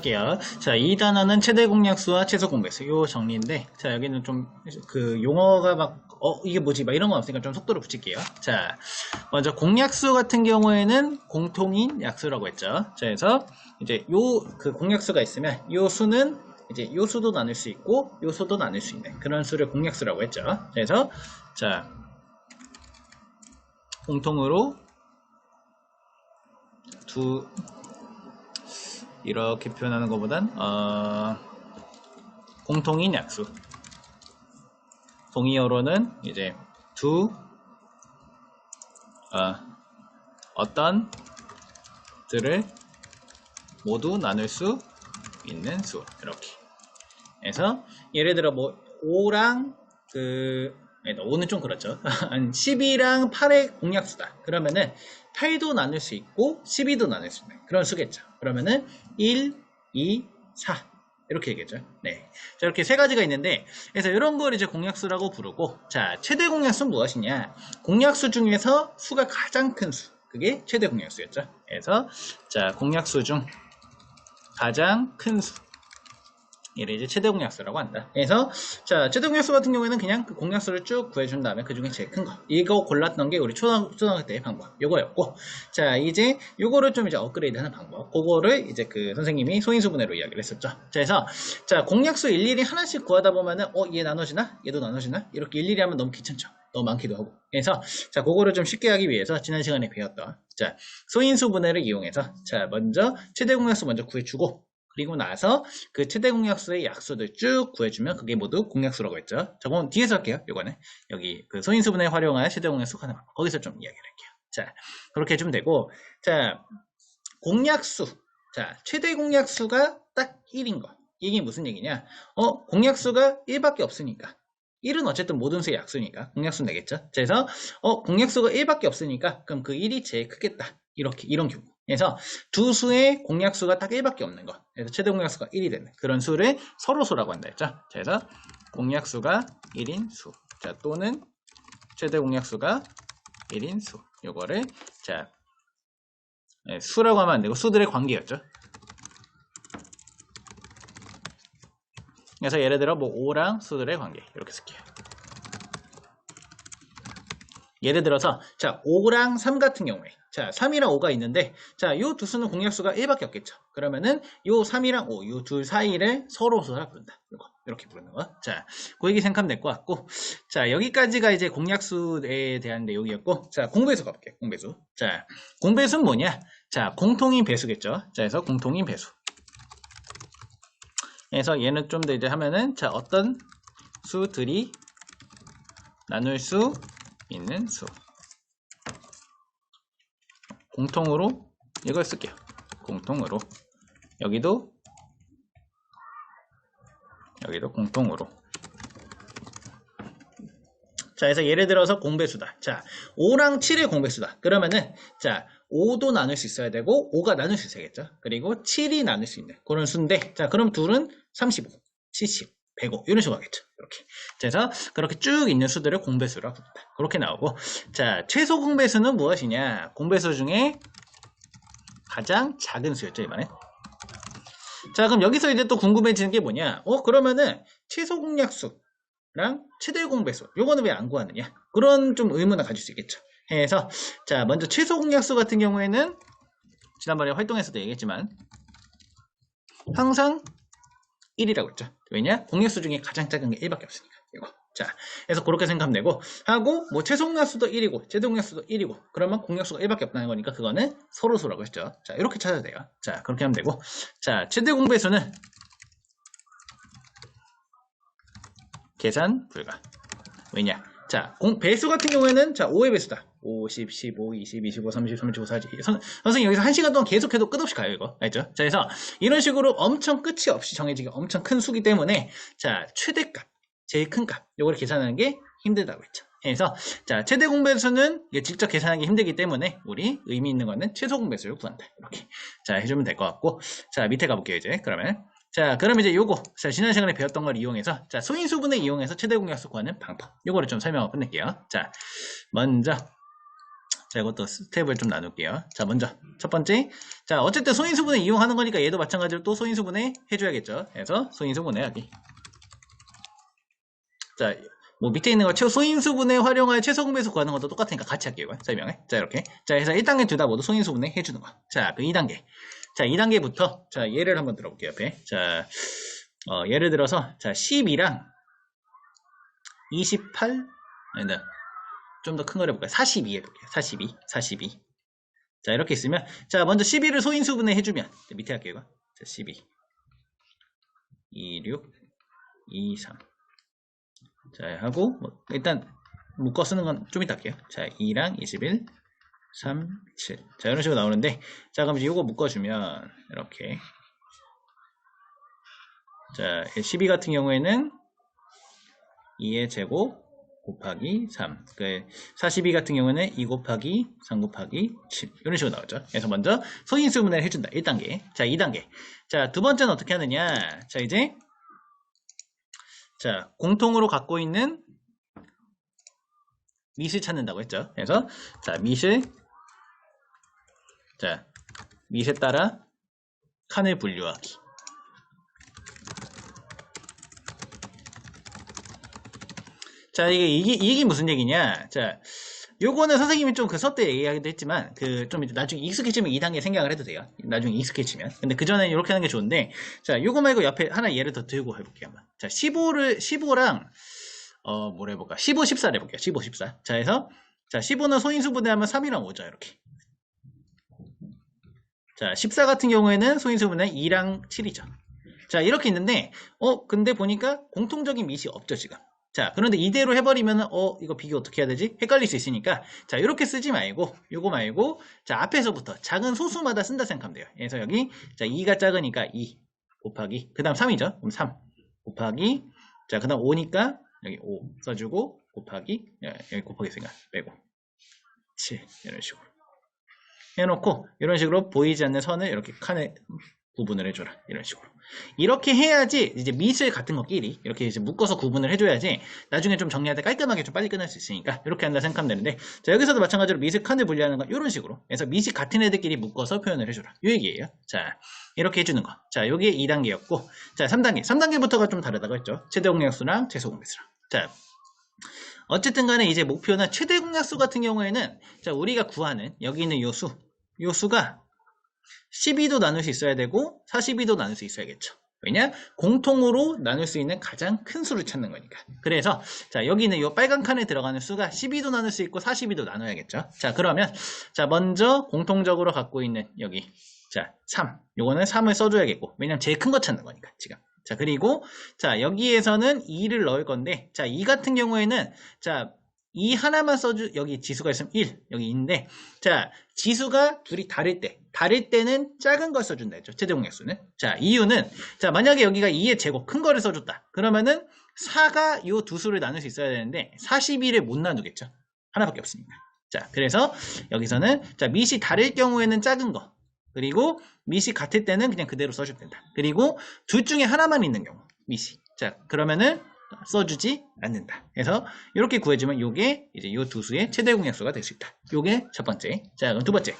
할게요. 자, 이 단어는 최대 공약수와 최소 공배수 요 정리인데, 자, 여기는 좀 그 용어가 막 이게 뭐지 막 이런 거 없으니까 좀 속도를 붙일게요. 자, 먼저 공약수 같은 경우에는 공통인 약수라고 했죠. 자, 그래서 이제 요 그 공약수가 있으면 요 수는 이제 요 수도 나눌 수 있고 요 수도 나눌 수 있는 그런 수를 공약수라고 했죠. 그래서 자, 공통으로 두 이렇게 표현하는 것보단 공통인 약수, 동의어로는 이제 두 어떤 들을 모두 나눌 수 있는 수, 이렇게 해서 예를 들어 뭐 5랑 5는 좀 그렇죠. 12랑 8의 공약수다. 그러면은 8도 나눌 수 있고 12도 나눌 수 있는 그런 수겠죠. 그러면은 1, 2, 4 이렇게 얘기했죠. 네. 자, 이렇게 세 가지가 있는데, 그래서 이런 걸 이제 공약수라고 부르고, 자, 최대 공약수는 무엇이냐? 공약수 중에서 수가 가장 큰 수. 그게 최대 공약수였죠. 그래서, 자, 공약수 중 가장 큰 수. 얘를 이제 최대 공약수라고 한다. 그래서 자, 최대 공약수 같은 경우에는 그냥 그 공약수를 쭉 구해준 다음에 그 중에 제일 큰 거. 이거 골랐던 게 우리 초등학교 때의 방법. 요거였고, 자, 이제 요거를 좀 이제 업그레이드하는 방법. 그거를 이제 그 선생님이 소인수분해로 이야기를 했었죠. 자, 그래서 자, 공약수 일일이 하나씩 구하다 보면은 얘 나눠지나? 얘도 나눠지나? 이렇게 일일이 하면 너무 귀찮죠. 너무 많기도 하고. 그래서 자, 그거를 좀 쉽게 하기 위해서 지난 시간에 배웠던 자, 소인수분해를 이용해서 자, 먼저 최대 공약수 먼저 구해주고, 그리고 나서 그 최대 공약수의 약수들 쭉 구해주면 그게 모두 공약수라고 했죠. 저건 뒤에서 할게요. 이거는 여기 그 소인수분해 활용할 최대 공약수 하나 거기서 좀 이야기를 할게요. 자, 그렇게 해주면 되고, 자, 공약수, 자, 최대 공약수가 딱 1인 거. 이게 무슨 얘기냐? 공약수가 1밖에 없으니까 1은 어쨌든 모든 수의 약수니까 공약수는 되겠죠. 그래서 공약수가 1밖에 없으니까 그럼 그 1이 제일 크겠다. 이렇게 이런 경우. 그래서 두 수의 공약수가 딱 1밖에 없는 거. 그래서 최대 공약수가 1이 되는 그런 수를 서로수라고 한다 했죠. 그래서 공약수가 1인 수. 자, 또는 최대 공약수가 1인 수. 요거를 자, 수라고 하면 안 되고 수들의 관계였죠. 그래서 예를 들어 뭐 5랑 수들의 관계 이렇게 쓸게요. 예를 들어서 자, 5랑 3 같은 경우에 자, 3이랑 5가 있는데 자, 요 두 수는 공약수가 1밖에 없겠죠. 그러면은 요 3이랑 5, 요 둘 사이를 서로수라 부른다. 이렇게 부르는 거. 자, 그 얘기 생각하면 될 것 같고, 자, 여기까지가 이제 공약수에 대한 내용이었고, 자, 공배수 가볼게요. 공배수. 자, 공배수는 뭐냐? 자, 공통인 배수겠죠. 자, 그래서 공통인 배수. 그래서 얘는 좀 더 이제 하면은 자, 어떤 수들이 나눌 수 있는 수. 공통으로 이걸 쓸게요. 공통으로. 여기도 공통으로. 자, 그래서 예를 들어서 공배수다. 자, 5랑 7의 공배수다. 그러면은 자, 5도 나눌 수 있어야 되고 5가 나눌 수 있어야겠죠. 그리고 7이 나눌 수 있는 그런 수인데, 자, 그럼 둘은 35, 70, 105 이런 식으로 하겠죠. 이렇게. 그래서 그렇게 쭉 있는 수들을 공배수라고 부른다. 그렇게 나오고, 자, 최소 공배수는 무엇이냐? 공배수 중에 가장 작은 수였죠, 이번에. 자, 그럼 여기서 이제 또 궁금해지는 게 뭐냐? 그러면은 최소 공약수랑 최대 공배수 요거는 왜 안 구하느냐? 그런 좀 의문을 가질 수 있겠죠. 해서 자, 먼저 최소 공약수 같은 경우에는 지난번에 활동에서도 얘기했지만 항상 1이라고 했죠. 왜냐? 공약수 중에 가장 작은 게 1밖에 없으니까. 이거. 자, 그래서 그렇게 생각하면 되고, 하고 뭐 최소 공약수도 1이고 최대 공약수도 1이고 그러면 공약수가 1밖에 없다는 거니까 그거는 서로수라고 했죠. 자, 이렇게 찾아야 돼요. 자, 그렇게 하면 되고, 자, 최대 공배수는 계산 불가. 왜냐? 자, 배수 같은 경우에는 자, 5의 배수다. 50, 15, 20, 25, 30, 35, 40. 선생님 여기서 1시간 동안 계속해도 끝없이 가요, 이거. 알죠? 자, 그래서 이런 식으로 엄청 끝이 없이 정해지기 엄청 큰 수기 때문에 자, 최대값, 제일 큰 값, 요걸 계산하는 게 힘들다고 했죠. 그래서 자, 최대 공배수는 직접 계산하기 힘들기 때문에 우리 의미 있는 거는 최소 공배수를 구한다. 이렇게. 자, 해주면 될 것 같고, 자, 밑에 가볼게요, 이제. 그러면. 자, 그럼 이제 요거, 자, 지난 시간에 배웠던 걸 이용해서, 자, 소인수분해 이용해서 최대 공약수 구하는 방법. 요거를 좀 설명하고 끝낼게요. 자, 먼저, 자, 이것도 스텝을 좀 나눌게요. 자, 먼저 첫 번째. 자, 어쨌든 소인수분해 이용하는 거니까 얘도 마찬가지로 또 소인수분해 해줘야겠죠. 그래서 소인수분해 하기. 자, 뭐 밑에 있는 거 소인수분해 활용하여 최소공배수 구하는 것도 똑같으니까 같이 할게요. 설명해. 자, 이렇게. 자, 그래서 1단계 둘 다 모두 소인수분해 해주는 거. 자, 그 2단계. 자, 2단계부터 자, 예를 한번 들어볼게요. 옆에. 자, 예를 들어서 자, 12랑 28 아니다. 좀 더 큰 걸 해볼까요? 42 해볼게요. 42. 자, 이렇게 있으면, 자, 먼저 12를 소인수분해 해주면, 밑에 할게요, 이거. 자, 12. 26, 23. 자, 하고, 뭐, 일단, 묶어 쓰는 건 좀 이따 할게요. 자, 2랑 21, 3, 7. 자, 이런 식으로 나오는데, 자, 그럼 이제 이거 묶어주면, 이렇게. 자, 12 같은 경우에는 2의 제곱, 곱하기 3. 42 같은 경우는 2 곱하기 3 곱하기 7. 이런 식으로 나오죠. 그래서 먼저 소인수분해를 해준다. 1단계. 자, 2단계. 자, 두 번째는 어떻게 하느냐. 자, 이제, 자, 공통으로 갖고 있는 밑을 찾는다고 했죠. 그래서, 자, 밑에 따라 칸을 분류하기. 자, 이게 무슨 얘기냐. 자, 요거는 선생님이 좀 그 수업 때 얘기하기도 했지만, 좀 나중에 익숙해지면 2단계 생각을 해도 돼요. 나중에 익숙해지면. 근데 그전에 이렇게 하는 게 좋은데, 자, 요거 말고 옆에 하나 예를 더 들고 해볼게요. 한번. 자, 15랑, 뭘 해볼까? 15, 14를 해볼게요. 15, 14. 자, 해서, 자, 15는 소인수분해하면 3이랑 5죠. 이렇게. 자, 14 같은 경우에는 소인수분해 2랑 7이죠. 자, 이렇게 있는데, 근데 보니까 공통적인 밑이 없죠, 지금. 자, 그런데 이대로 해버리면, 이거 비교 어떻게 해야 되지? 헷갈릴 수 있으니까, 자, 이렇게 쓰지 말고, 요거 말고, 자, 앞에서부터 작은 소수마다 쓴다 생각하면 돼요. 그래서 여기, 자, 2가 작으니까 2 곱하기, 그 다음 3이죠? 그럼 3 곱하기, 자, 그 다음 5니까, 여기 5 써주고, 곱하기, 여기 곱하기 있으니까 빼고, 7, 이런 식으로. 해놓고, 이런 식으로 보이지 않는 선을 이렇게 칸에 구분을 해줘라. 이런 식으로. 이렇게 해야지, 이제 밑을 같은 것끼리, 이렇게 이제 묶어서 구분을 해줘야지, 나중에 좀 정리할 때 깔끔하게 좀 빨리 끝날 수 있으니까, 이렇게 한다 생각하면 되는데, 자, 여기서도 마찬가지로 밑을 칸을 분리하는 건 이런 식으로. 그래서 밑이 같은 애들끼리 묶어서 표현을 해줘라. 이 얘기예요. 자, 이렇게 해주는 거. 자, 요게 2단계였고, 자, 3단계. 3단계부터가 좀 다르다고 했죠. 최대 공약수랑 최소 공약수랑. 자, 어쨌든 간에 이제 목표는 최대 공약수 같은 경우에는, 자, 우리가 구하는, 여기 있는 요 수가 12도 나눌 수 있어야 되고 42도 나눌 수 있어야겠죠. 왜냐? 공통으로 나눌 수 있는 가장 큰 수를 찾는 거니까. 그래서 자, 여기는 이 빨간 칸에 들어가는 수가 12도 나눌 수 있고 42도 나눠야겠죠. 자, 그러면 자, 먼저 공통적으로 갖고 있는 여기 자, 3. 요거는 3을 써줘야겠고, 왜냐면 제일 큰 거 찾는 거니까 지금. 자, 그리고 자, 여기에서는 2를 넣을 건데, 자, 2 같은 경우에는 자, 2 하나만 여기 지수가 있으면 1 여기 있는데, 자, 지수가 둘이 다를 때는 작은 걸 써준다 했죠. 최대 공약수는. 자, 이유는, 자, 만약에 여기가 2의 제곱 큰 거를 써줬다. 그러면은 4가 이 두 수를 나눌 수 있어야 되는데 42를 못 나누겠죠. 하나밖에 없으니까. 자, 그래서 여기서는 자, 밑이 다를 경우에는 작은 거, 그리고 밑이 같을 때는 그냥 그대로 써주면 된다. 그리고 둘 중에 하나만 있는 경우 밑이. 자, 그러면은 써주지 않는다. 그래서 이렇게 구해주면 요게 이제 요 두 수의 최대 공약수가 될 수 있다. 요게 첫 번째. 자, 그럼 두 번째.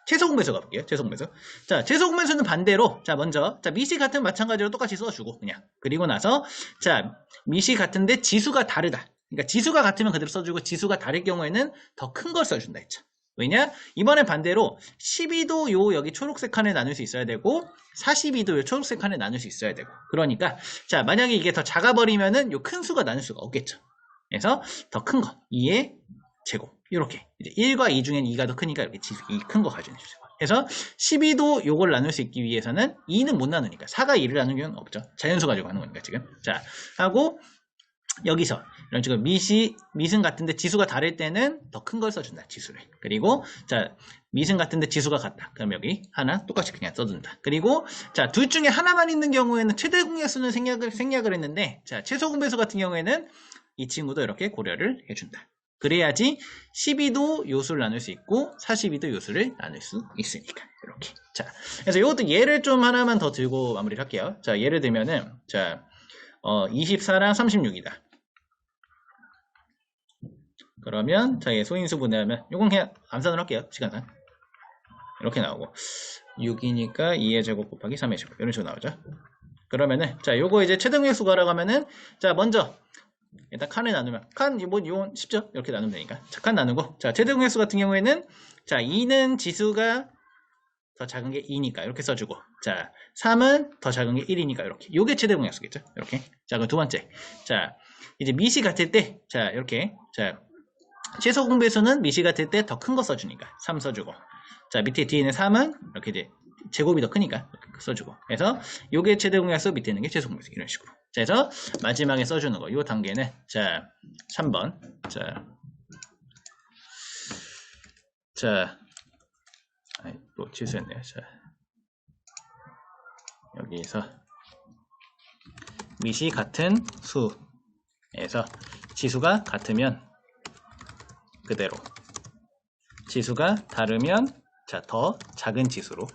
최소 공배수 가볼게요. 최소 공배수. 자, 최소 공배수는 반대로, 자, 먼저, 자, 밑이 같은 마찬가지로 똑같이 써주고, 그냥. 그리고 나서, 자, 밑이 같은데 지수가 다르다. 그러니까 지수가 같으면 그대로 써주고, 지수가 다를 경우에는 더 큰 걸 써준다 했죠. 왜냐? 이번엔 반대로 12도 요 여기 초록색 칸에 나눌 수 있어야 되고 42도 요 초록색 칸에 나눌 수 있어야 되고, 그러니까 자, 만약에 이게 더 작아버리면은 요 큰 수가 나눌 수가 없겠죠. 그래서 더 큰 거 2의 제곱 이렇게 이제 1과 2 중엔 2가 더 크니까 이렇게 이 큰 거 가져내 주세요. 그래서 12도 요걸 나눌 수 있기 위해서는 2는 못 나누니까 4가 2를 나누는 경우는 없죠. 자연수 가지고 하는 거니까 지금. 자, 하고 여기서 이런 식으로 밑은 같은데 지수가 다를 때는 더 큰 걸 써준다. 지수를. 그리고 자, 밑은 같은데 지수가 같다. 그럼 여기 하나 똑같이 그냥 써준다. 그리고 자, 둘 중에 하나만 있는 경우에는 최대 공약수는 생략을 했는데, 자, 최소 공배수 같은 경우에는 이 친구도 이렇게 고려를 해준다. 그래야지 12도 요수를 나눌 수 있고 42도 요수를 나눌 수 있으니까 이렇게. 자, 그래서 이것도 예를 좀 하나만 더 들고 마무리를 할게요. 자, 예를 들면은 자, 24랑 36이다. 그러면 자, 얘 소인수분해하면 요건 그냥 암산을 할게요. 시간상 이렇게 나오고 6이니까 2의 제곱 곱하기 3의 제곱 이런 식으로 나오죠. 그러면은 자, 요거 이제 최대 공약수 구하라고 하면은 자, 먼저 일단 칸을 나누면 이건 쉽죠? 이렇게 나누면 되니까 자, 칸 나누고 자, 최대 공약수 같은 경우에는 자, 2는 지수가 더 작은 게 2니까 이렇게 써주고 자, 3은 더 작은 게 1이니까 이렇게 요게 최대 공약수겠죠? 이렇게 자, 그럼 두 번째 자, 이제 미시 같을 때 자, 이렇게 자, 최소 공배수는 미시 같을 때 더 큰 거 써주니까 3 써주고 자, 밑에 뒤에 있는 3은 이렇게 이제 제곱이 더 크니까 이렇게 써주고 그래서 요게 최대 공약수 밑에 있는 게 최소 공배수 이런 식으로 자, 그래서 마지막에 써주는 거 요 단계는 자, 3번 자, 또 취소했네요. 자, 여기서 밑이 같은 수에서 지수가 같으면 그대로 지수가 다르면 자, 더 작은 지수로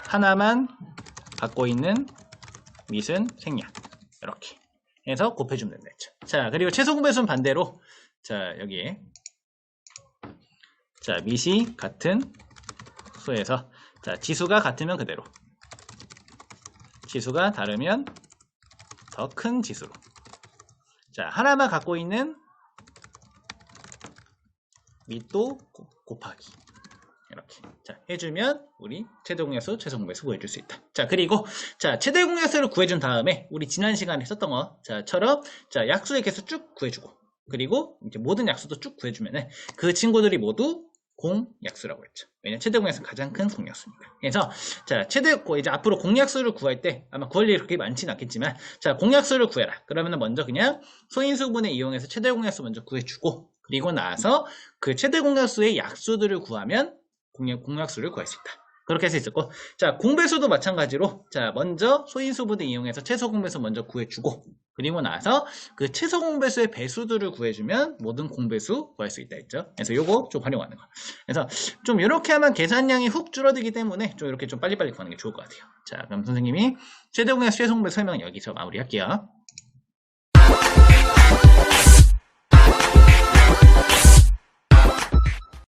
하나만 갖고 있는 밑은 생략 이렇게 해서 곱해주면 된다 했죠. 자, 그리고 최소 공배수는 반대로 자, 여기에 자, 밑이 같은 수에서 자, 지수가 같으면 그대로 지수가 다르면 더 큰 지수로 자, 하나만 갖고 있는 밑도 곱하기 이렇게 자, 해주면 우리 최대 공약수, 최소 공배수 구해줄 수 있다. 자, 그리고 자, 최대 공약수를 구해준 다음에 우리 지난 시간에 썼던 것처럼 자, 약수의 개수 쭉 구해주고 그리고 이제 모든 약수도 쭉 구해주면은 그 친구들이 모두 공약수라고 했죠. 왜냐면 최대 공약수는 가장 큰 공약수니까. 그래서 자, 이제 앞으로 공약수를 구할 때 아마 구할 일이 그렇게 많지는 않겠지만 자, 공약수를 구해라. 그러면은 먼저 그냥 소인수분해 이용해서 최대 공약수 먼저 구해주고 그리고 나서 그 최대 공약수의 약수들을 구하면 공약수를 구할 수 있다. 그렇게 할 수 있었고 자, 공배수도 마찬가지로 자, 먼저 소인수분해 이용해서 최소 공배수 먼저 구해주고 그리고 나서 그 최소 공배수의 배수들을 구해주면 모든 공배수 구할 수 있다 했죠. 그래서 요거 좀 활용하는 거. 그래서 좀 이렇게 하면 계산량이 훅 줄어들기 때문에 좀 이렇게 좀 빨리빨리 구하는 게 좋을 것 같아요. 자, 그럼 선생님이 최대 공약수, 최소 공배수 설명은 여기서 마무리할게요.